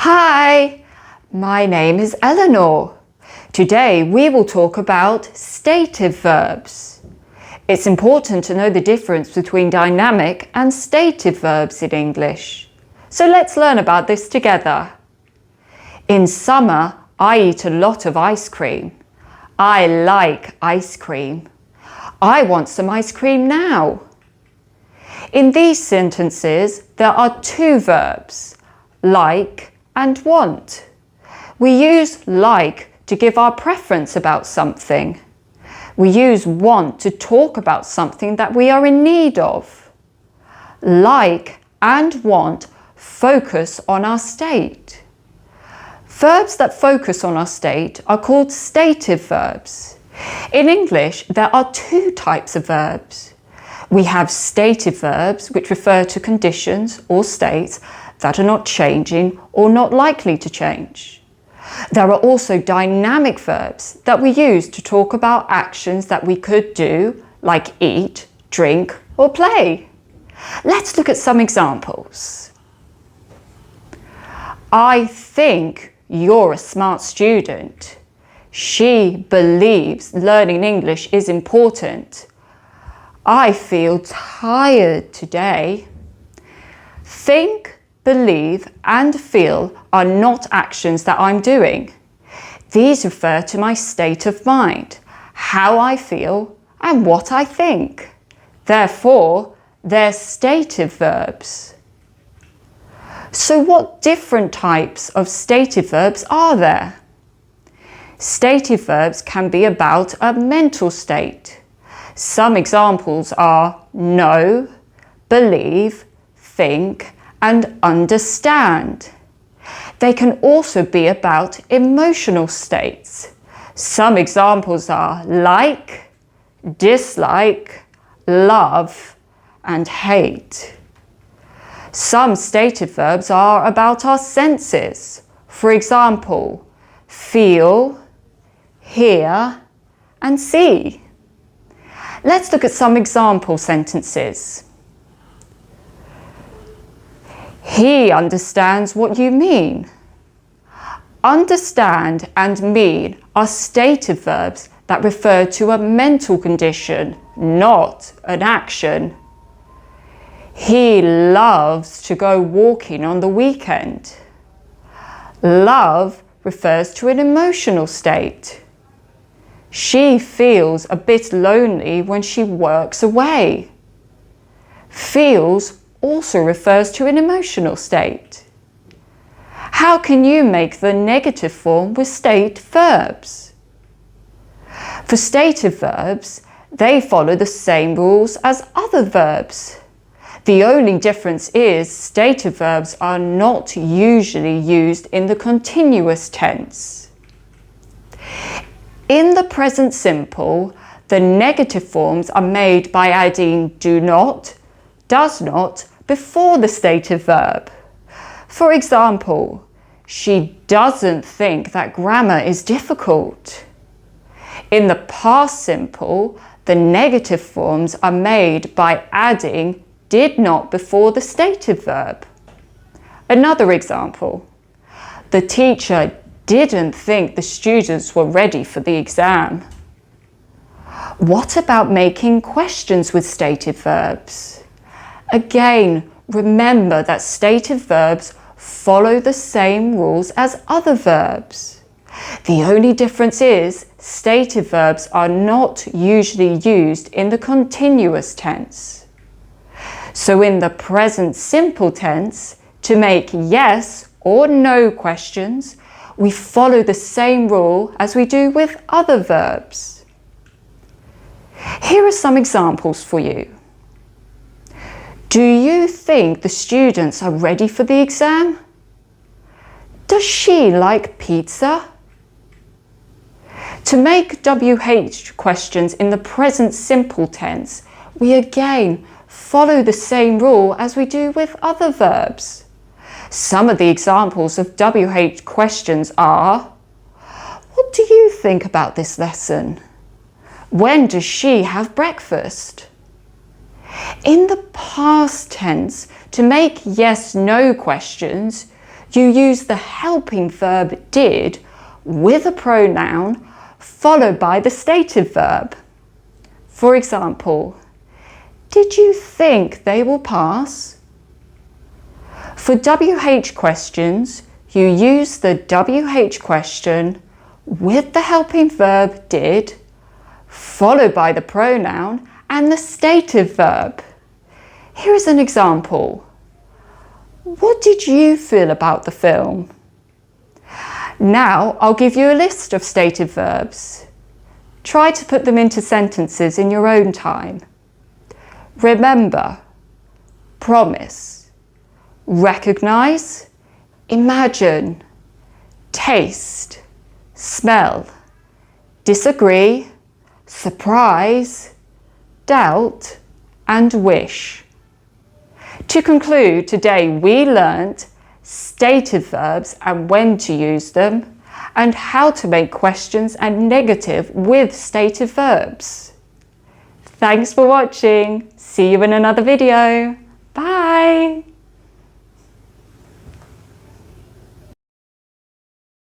Hi, my name is Eleanor. Today we will talk about stative verbs. It's important to know the difference between dynamic and stative verbs in English. So let's learn about this together. In summer, I eat a lot of ice cream. I like ice cream. I want some ice cream now. In these sentences, there are two verbs, like and want. We use like to give our preference about something. We use want to talk about something that we are in need of. Like and want focus on our state. Verbs that focus on our state are called stative verbs. In English, there are two types of verbs. We have stative verbs, which refer to conditions or states that are not changing or not likely to change. There are also dynamic verbs that we use to talk about actions that we could do, like eat, drink, or play. Let's look at some examples. I think you're a smart student. She believes learning English is important. I feel tired today. Think, believe and feel are not actions that I'm doing. These refer to my state of mind, how I feel and what I think. Therefore, they're stative verbs. So what different types of stative verbs are there? Stative verbs can be about a mental state. Some examples are know, believe, think, and understand. They can also be about emotional states. Some examples are like, dislike, love, and hate. Some stative verbs are about our senses. For example, feel, hear, and see. Let's look at some example sentences. He understands what you mean. Understand and mean are stative verbs that refer to a mental condition, not an action. He loves to go walking on the weekend. Love refers to an emotional state. She feels a bit lonely when she works away. Feels also refers to an emotional state. How can you make the negative form with state verbs? For stative verbs, they follow the same rules as other verbs. The only difference is stative verbs are not usually used in the continuous tense. In the present simple, the negative forms are made by adding do not, does not before the stative verb. For example, she doesn't think that grammar is difficult. In the past simple, the negative forms are made by adding did not before the stative verb. Another example, the teacher didn't think the students were ready for the exam. What about making questions with stative verbs? Again, remember that stative verbs follow the same rules as other verbs. The only difference is stative verbs are not usually used in the continuous tense. So in the present simple tense, to make yes or no questions, we follow the same rule as we do with other verbs. Here are some examples for you. Do you think the students are ready for the exam? Does she like pizza? To make WH questions in the present simple tense, we again follow the same rule as we do with other verbs. Some of the examples of WH questions are, what do you think about this lesson? When does she have breakfast? In the past tense, to make yes/no questions, you use the helping verb did with a pronoun followed by the stative verb. For example, did you think they will pass? For WH questions, you use the WH question with the helping verb did, followed by the pronoun and the stative verb. Here is an example. What did you feel about the film? Now I'll give you a list of stative verbs. Try to put them into sentences in your own time. Remember, promise, recognize, imagine, taste, smell, disagree, surprise, doubt, and wish. To conclude, today we learnt stative verbs and when to use them, and how to make questions and negative with stative verbs. Thanks for watching. See you in another video. Bye.